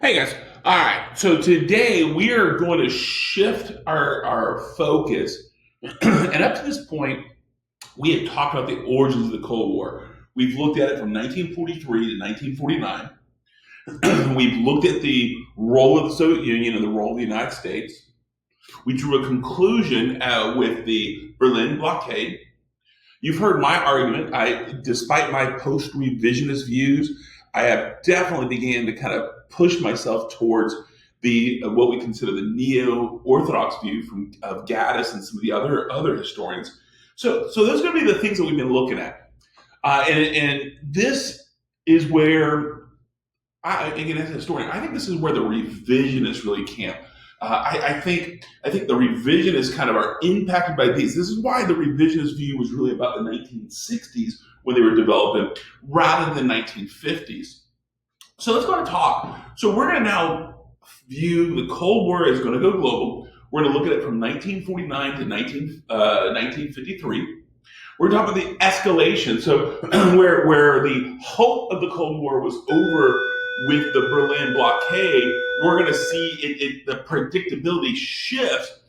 Hey guys. All right. So today we are going to shift our focus. And up to this point, we had talked about the origins of the Cold War. We've looked at it from 1943 to 1949. We've looked at the role of the Soviet Union and the role of the United States. We drew a conclusion with the Berlin blockade. You've heard my argument. Despite my post-revisionist views, I have definitely began to kind of push myself towards the what we consider the neo-orthodox view from of Gaddis and some of the other historians. So those are going to be the things that we've been looking at, and this is where again, as a historian, I think this is where the revisionists really camp. I think the revisionists kind of are impacted by these. This is why the revisionist view was really about the 1960s when they were developing, rather than 1950s. So let's go and talk. So we're going to now view the Cold War as going to go global. We're going to look at it from 1949 to 1953. We're talking about the escalation. So where the hope of the Cold War was over with the Berlin blockade, we're going to see the predictability shift.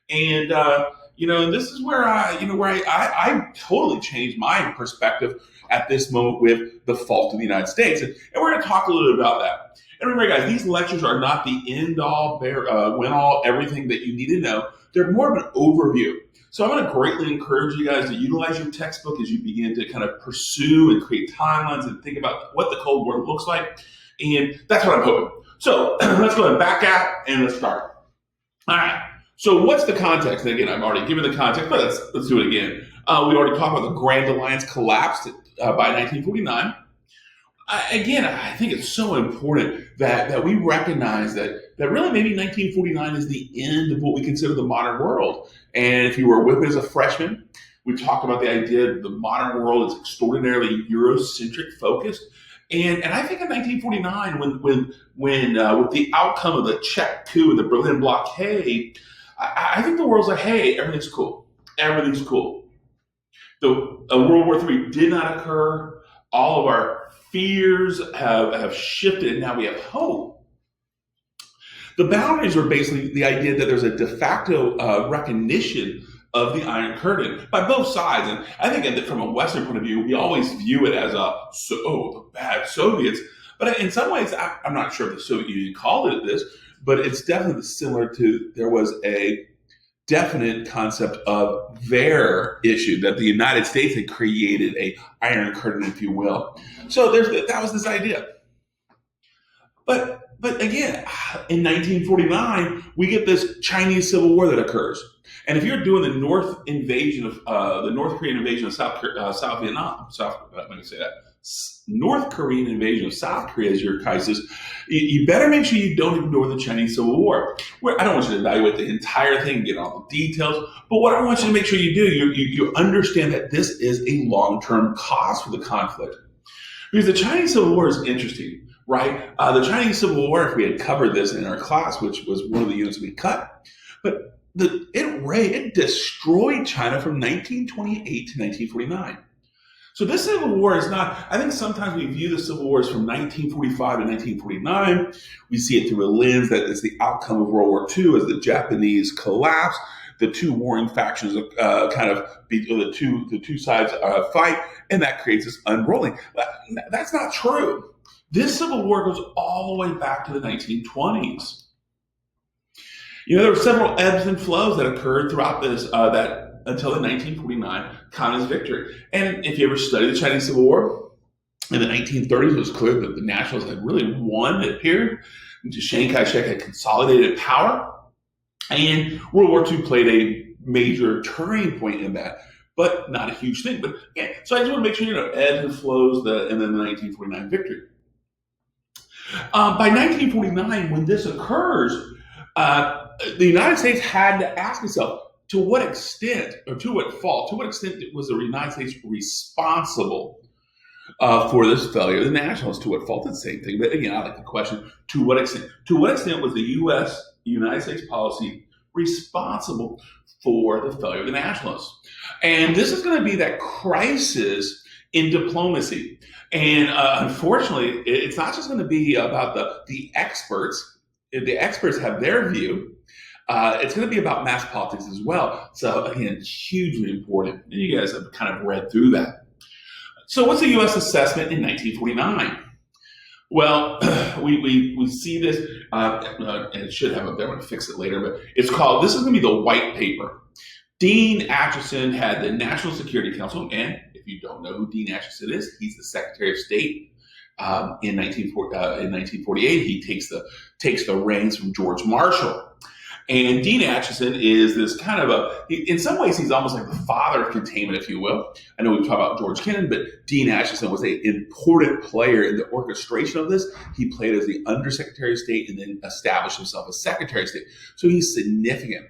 And, and this is where I totally changed my perspective at this moment with the fault of the United States. And we're going to talk a little bit about that. And remember, guys, these lectures are not the end-all, win-all, everything that you need to know. They're more of an overview. So I'm going to greatly encourage you guys to utilize your textbook as you begin to kind of pursue and create timelines and think about what the Cold War looks like. And that's what I'm hoping. So let's go ahead and back out and let's start. All right. So what's the context? And again, I've already given the context, but let's do it again. We already talked about the Grand Alliance collapsed by 1949. Again, I think it's so important that we recognize that really maybe 1949 is the end of what we consider the modern world. And if you were with me as a freshman, we talked about the idea that the modern world is extraordinarily Eurocentric focused. And I think in 1949, when with the outcome of the Czech coup and the Berlin blockade, I think the world's like, hey, everything's cool. Everything's cool. World War III did not occur. All of our fears have shifted, and now we have hope. The boundaries are basically the idea that there's a de facto recognition of the Iron Curtain by both sides. And I think that from a Western point of view, we always view it as the bad Soviets. But in some ways, I'm not sure if the Soviet Union called it this, but it's definitely similar to, there was a definite concept of their issue, that the United States had created a Iron Curtain, if you will. So that was this idea. But again, in 1949, we get this Chinese Civil War that occurs. And if you're doing the North Korean invasion of South Vietnam, North Korean invasion of South Korea as your crisis, you better make sure you don't ignore the Chinese Civil War. Where I don't want you to evaluate the entire thing, get all the details, but what I want you to make sure you do, you understand that this is a long-term cause for the conflict. Because the Chinese Civil War is interesting, right? The Chinese Civil War, if we had covered this in our class, which was one of the units we cut, but it destroyed China from 1928 to 1949. So this Civil War is not, I think sometimes we view the Civil Wars from 1945 to 1949. We see it through a lens that is the outcome of World War II as the Japanese collapse. The two warring factions the two sides fight, and that creates this unrolling. That's not true. This Civil War goes all the way back to the 1920s. There were several ebbs and flows that occurred throughout this until the 1949 Communist victory. And if you ever studied the Chinese Civil War in the 1930s, it was clear that the Nationalists had really won. It appeared. Chiang Kai-shek had consolidated power. And World War II played a major turning point in that, but not a huge thing. But yeah, so I just want to make sure ebbs and flows, and then the 1949 victory. By 1949, when this occurs, the United States had to ask itself, to what extent was the United States responsible for this failure of the Nationalists? To what fault? It's the same thing. But again, I like the question, to what extent? To what extent was the United States policy responsible for the failure of the Nationalists? And this is going to be that crisis in diplomacy. And unfortunately, it's not just going to be about the experts. If the experts have their view, it's going to be about mass politics as well. So again, hugely important. And you guys have kind of read through that. So what's the U.S. assessment in 1949? Well, we see this, and it should have up there. I'm going to fix it later, but this is going to be the white paper. Dean Acheson had the National Security Council, and if you don't know who Dean Acheson is, he's the Secretary of State. In 1948, he takes the reins from George Marshall. And Dean Acheson is this kind of in some ways, he's almost like the father of containment, if you will. I know we've talked about George Kennan, but Dean Acheson was an important player in the orchestration of this. He played as the Undersecretary of State and then established himself as Secretary of State. So he's significant.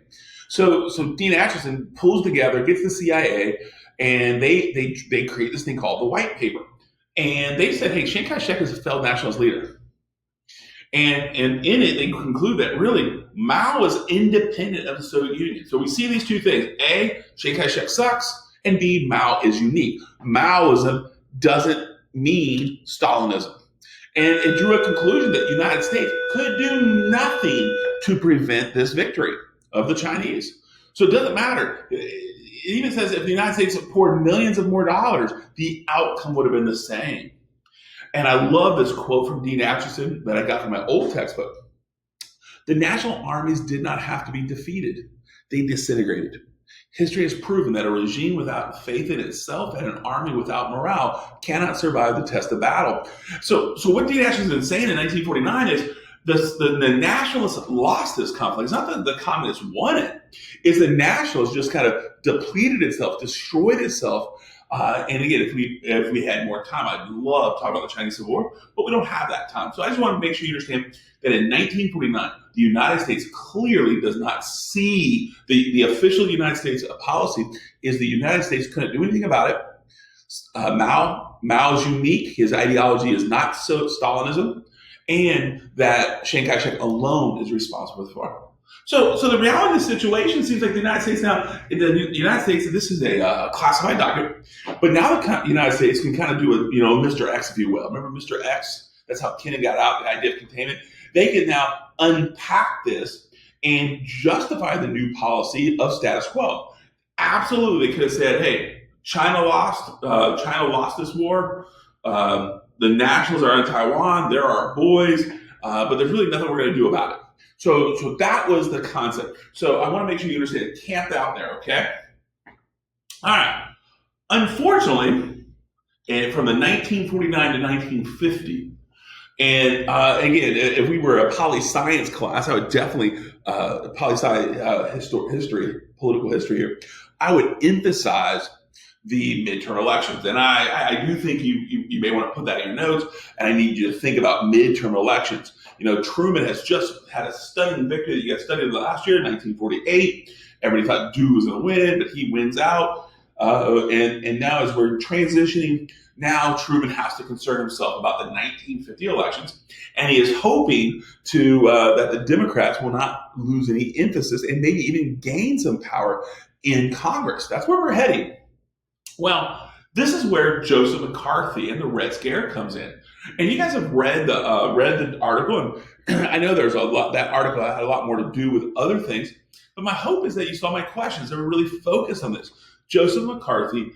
So Dean Acheson pulls together, gets the CIA, and they create this thing called the White Paper. And they said, hey, Chiang Kai-shek is a failed nationalist leader. And in it, they conclude that really Mao was independent of the Soviet Union. So we see these two things. A, Chiang Kai-shek sucks, and B, Mao is unique. Maoism doesn't mean Stalinism. And it drew a conclusion that the United States could do nothing to prevent this victory of the Chinese. So it doesn't matter. It even says if the United States had poured millions of more dollars, the outcome would have been the same. And I love this quote from Dean Acheson that I got from my old textbook. The national armies did not have to be defeated. They disintegrated. History has proven that a regime without faith in itself and an army without morale cannot survive the test of battle. So what Dean Acheson is saying in 1949 is the nationalists lost this conflict. It's not that the communists won it. It's the nationalists just kind of depleted itself, destroyed itself. And again, if we had more time, I'd love to talk about the Chinese Civil War, but we don't have that time. So I just want to make sure you understand that in 1949, the United States clearly does not see the official United States policy is the United States couldn't do anything about it. Mao is unique. His ideology is not so Stalinism, and that Chiang Kai-shek alone is responsible for it. So the reality of the situation seems like the United States now, in the United States, this is a classified document, but now the United States can kind of do Mr. X, if you will. Remember Mr. X? That's how Kennan got out, the idea of containment. They can now unpack this and justify the new policy of status quo. Absolutely, they could have said, hey, China lost this war. The nationals are in Taiwan. They're our boys, but there's really nothing we're going to do about it. So that was the concept. So I want to make sure you understand it. Camp out there, okay? All right. Unfortunately, from the 1949 to 1950, and again, if we were a poli-science class, I would definitely, poli-sci political history here, I would emphasize the midterm elections. And I do think you may want to put that in your notes, and I need you to think about midterm elections. Truman has just had a stunning victory that you guys studied last year, 1948. Everybody thought Dewey was going to win, but he wins out. And now as we're transitioning, now Truman has to concern himself about the 1950 elections. And he is hoping that the Democrats will not lose any emphasis and maybe even gain some power in Congress. That's where we're heading. Well, this is where Joseph McCarthy and the Red Scare comes in. And you guys have read the article, and I know there's a lot. That article had a lot more to do with other things. But my hope is that you saw my questions that were really focused on this. Joseph McCarthy,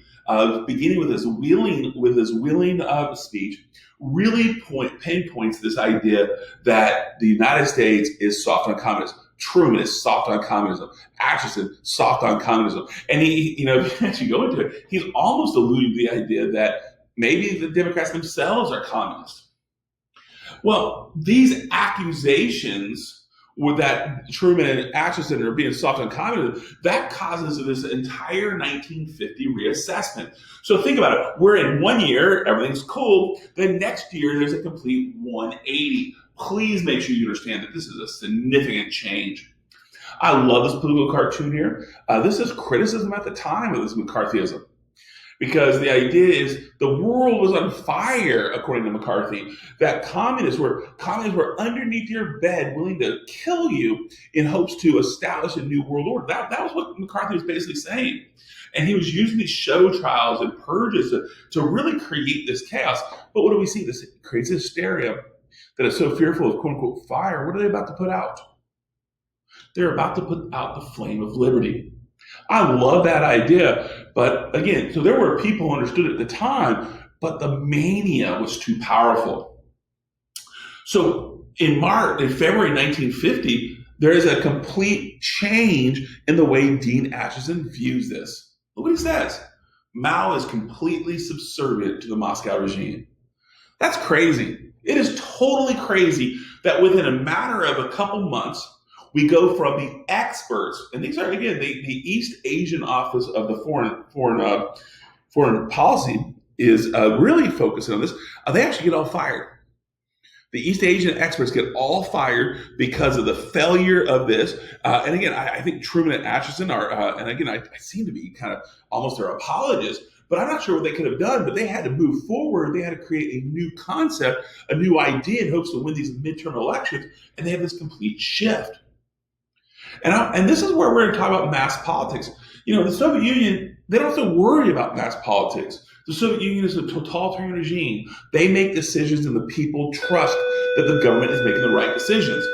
beginning with his Wheeling speech, really pinpoints this idea that the United States is soft on communism. Truman is soft on communism. Acheson, soft on communism. And he, as you go into it, he's almost alluding to the idea that maybe the Democrats themselves are communists. Well, these accusations with that Truman and Acheson are being soft on communism, that causes this entire 1950 reassessment. So think about it. We're in 1 year, everything's cool. The next year, there's a complete 180. Please make sure you understand that this is a significant change. I love this political cartoon here. This is criticism at the time of this McCarthyism. because the idea is the world was on fire, according to McCarthy. That communists were underneath your bed, willing to kill you in hopes to establish a new world order. That was what McCarthy was basically saying, and he was using these show trials and purges to really create this chaos. But what do we see? This creates hysteria that is so fearful of quote unquote fire. What are they about to put out? They're about to put out the flame of liberty. I love that idea. But again, so there were people who understood at the time, but the mania was too powerful. So in February 1950, there is a complete change in the way Dean Acheson views this. Look what he says. Mao is completely subservient to the Moscow regime. That's crazy. It is totally crazy that within a matter of a couple months, we go from the experts, and these are again the East Asian Office of the Foreign Policy is really focusing on this. They actually get all fired. The East Asian experts get all fired because of the failure of this. And again, I think Truman and Acheson are, and again, I seem to be kind of almost their apologists. But I'm not sure what they could have done, but they had to move forward. They had to create a new concept, a new idea in hopes to win these midterm elections. And they have this complete shift. And this is where we're going to talk about mass politics. The Soviet Union, they don't have to worry about mass politics. The Soviet Union is a totalitarian regime. They make decisions and the people trust that the government is making the right decisions.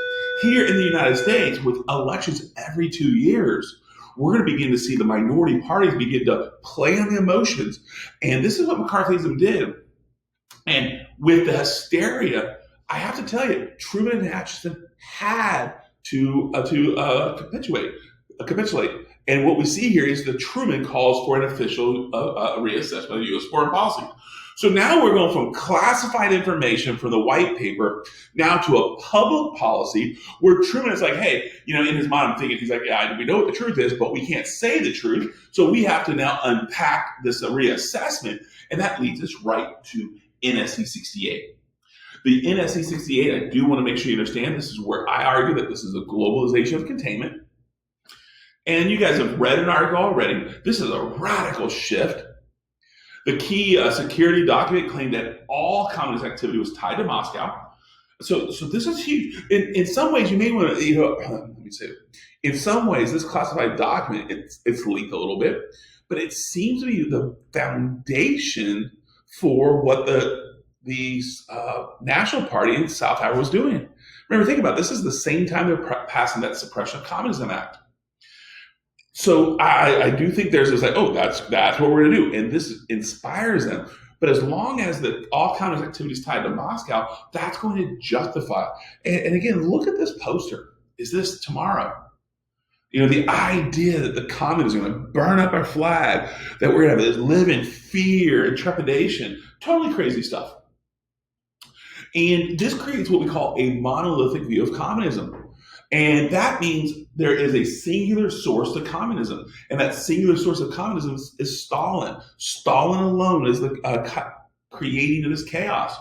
Here in the United States, with elections every 2 years, we're going to begin to see the minority parties begin to play on the emotions. And this is what McCarthyism did. And with the hysteria, I have to tell you, Truman and Acheson had to capitulate. And what we see here is that Truman calls for an official reassessment of U.S. foreign policy. So now we're going from classified information from the white paper now to a public policy where Truman is like, hey, in his mind, I'm thinking, he's like, yeah, we know what the truth is, but we can't say the truth. So we have to now unpack this reassessment. And that leads us right to NSC 68. The NSC 68, I do want to make sure you understand, this is where I argue that this is a globalization of containment. And you guys have read an article already. This is a radical shift. The key security document claimed that all communist activity was tied to Moscow. So this is huge. In some ways, you may want to, let me say, in some ways, this classified document, it's leaked a little bit, but it seems to be the foundation for what the National Party in South Africa was doing. Remember, think about it. This is the same time they're passing that Suppression of Communism Act. So I do think there's this like, oh, that's what we're going to do. And this inspires them. But as long as all communist activity is tied to Moscow, that's going to justify. And again, look at this poster. Is this tomorrow? The idea that the communists are going to burn up our flag, that we're going to live in fear and trepidation, totally crazy stuff. And this creates what we call a monolithic view of communism. And that means there is a singular source to communism. And that singular source of communism is Stalin. Stalin alone is the creating of this chaos.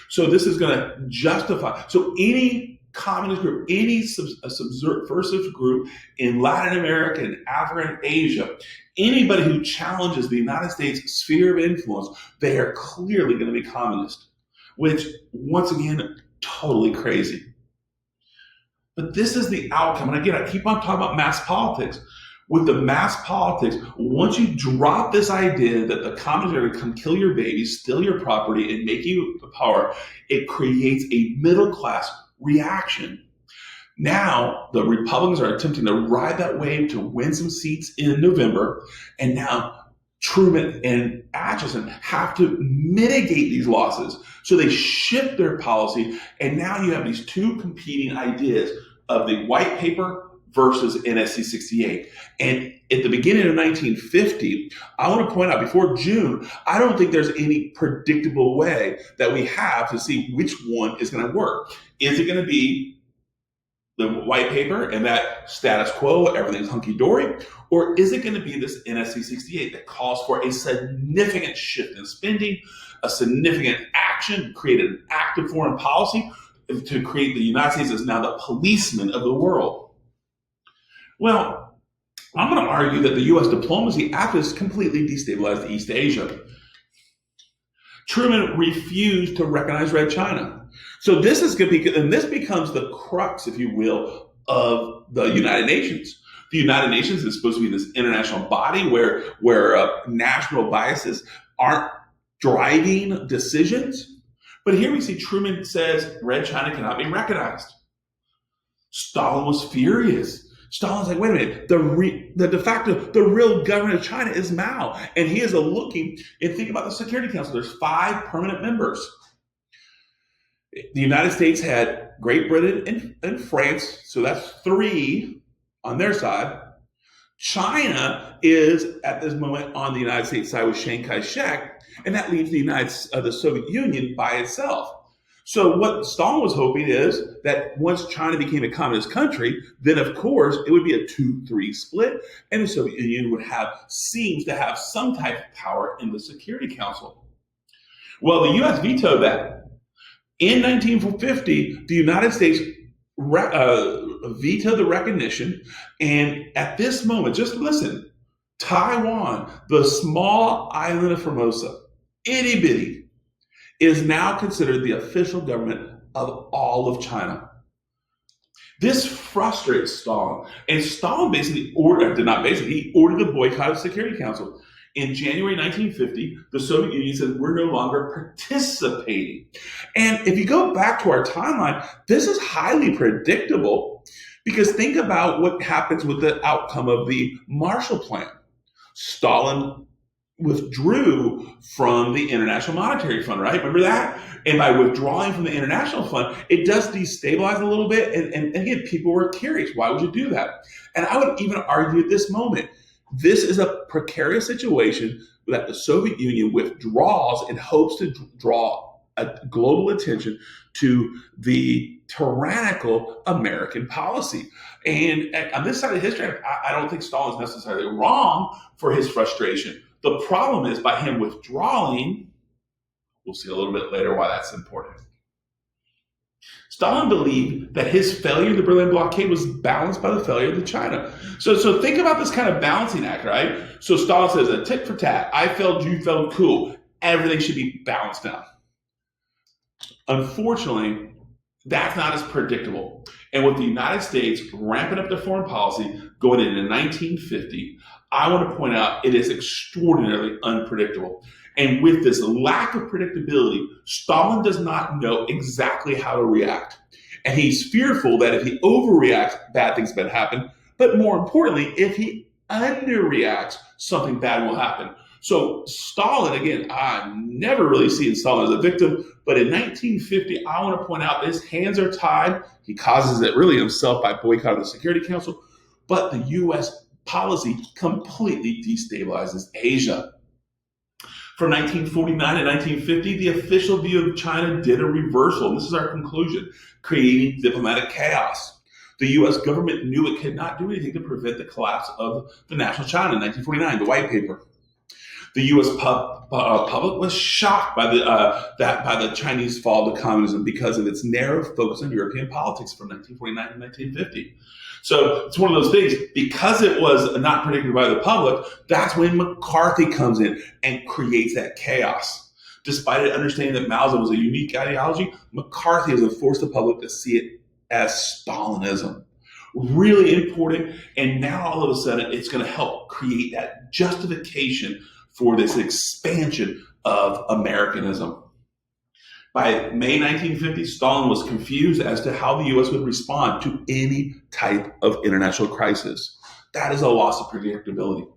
So this is going to justify. So any communist group, any subversive group in Latin America and Africa and Asia, anybody who challenges the United States sphere of influence, they are clearly going to be communist, which once again, totally crazy. But this is the outcome. And again, I keep on talking about mass politics. With the mass politics, once you drop this idea that the communists are going to come kill your baby, steal your property, and make you the power, it creates a middle class reaction. Now, the Republicans are attempting to ride that wave to win some seats in November. And now Truman and Acheson have to mitigate these losses. So they shift their policy. And now you have these two competing ideas of the white paper versus NSC 68. And at the beginning of 1950, I want to point out before June, I don't think there's any predictable way that we have to see which one is going to work. Is it going to be the white paper and that status quo, everything's hunky-dory? Or is it going to be this NSC 68 that calls for a significant shift in spending, a significant action, create an active foreign policy to create the United States as now the policeman of the world? Well, I'm going to argue that the U.S. diplomacy after this completely destabilized East Asia. Truman refused to recognize Red China. So this is going to be, and this becomes the crux, if you will, of the United Nations. The United Nations is supposed to be this international body where national biases aren't driving decisions. But here we see Truman says Red China cannot be recognized. Stalin was furious. Stalin's like, wait a minute, the de facto, the real government of China is Mao. And he is looking, and think about the Security Council. There's 5 permanent members. The United States had Great Britain and France, so that's 3 on their side. China is, at this moment, on the United States side with Chiang Kai-shek, and that leaves the Soviet Union by itself. So what Stalin was hoping is that once China became a communist country, then of course it would be a 2-3 split, and the Soviet Union seems to have some type of power in the Security Council. Well, the U.S. vetoed that. In 1950, the United States vetoed the recognition, and at this moment, just listen, Taiwan, the small island of Formosa, itty bitty, is now considered the official government of all of China. This frustrates Stalin, and Stalin he ordered the boycott of the Security Council. In January 1950, the Soviet Union said, we're no longer participating. And if you go back to our timeline, this is highly predictable, because think about what happens with the outcome of the Marshall Plan. Stalin withdrew from the International Monetary Fund, right? Remember that? And by withdrawing from the International Fund, it does destabilize a little bit. And again, people were curious, why would you do that? And I would even argue at this moment, this is a precarious situation that the Soviet Union withdraws in hopes to draw a global attention to the tyrannical American policy. And on this side of history, I don't think Stalin is necessarily wrong for his frustration. The problem is by him withdrawing, we'll see a little bit later why that's important. Stalin believed that his failure in the Berlin blockade was balanced by the failure of China. So think about this kind of balancing act, right? So Stalin says a tit for tat. I failed, you failed, cool. Everything should be balanced out. Unfortunately, that's not as predictable. And with the United States ramping up their foreign policy going into 1950, I want to point out it is extraordinarily unpredictable. And with this lack of predictability, Stalin does not know exactly how to react. And he's fearful that if he overreacts, bad things will happen. But more importantly, if he underreacts, something bad will happen. So Stalin, again, I've never really seen Stalin as a victim, but in 1950, I want to point out his hands are tied. He causes it really himself by boycotting the Security Council, but the U.S. policy completely destabilizes Asia. From 1949 to 1950, the official view of China did a reversal, and this is our conclusion, creating diplomatic chaos. The U.S. government knew it could not do anything to prevent the collapse of the National China in 1949, the White Paper. The U.S. public was shocked by the Chinese fall to communism because of its narrow focus on European politics from 1949 to 1950. So it's one of those things, because it was not predicted by the public, that's when McCarthy comes in and creates that chaos. Despite it understanding that Maoism was a unique ideology, McCarthy has forced the public to see it as Stalinism. Really important, and now all of a sudden it's going to help create that justification for this expansion of Americanism. By May 1950, Stalin was confused as to how the U.S. would respond to any type of international crisis. That is a loss of predictability.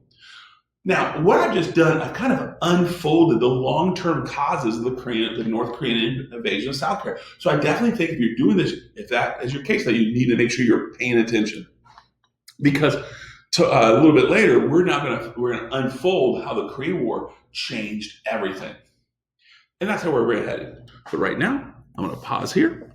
Now, what I've just done, I've kind of unfolded the long-term causes of the North Korean invasion of South Korea. So I definitely think if you're doing this, if that is your case, that you need to make sure you're paying attention. Because a little bit later, we're going to unfold how the Korean War changed everything. And that's how we're headed. But right now, I'm going to pause here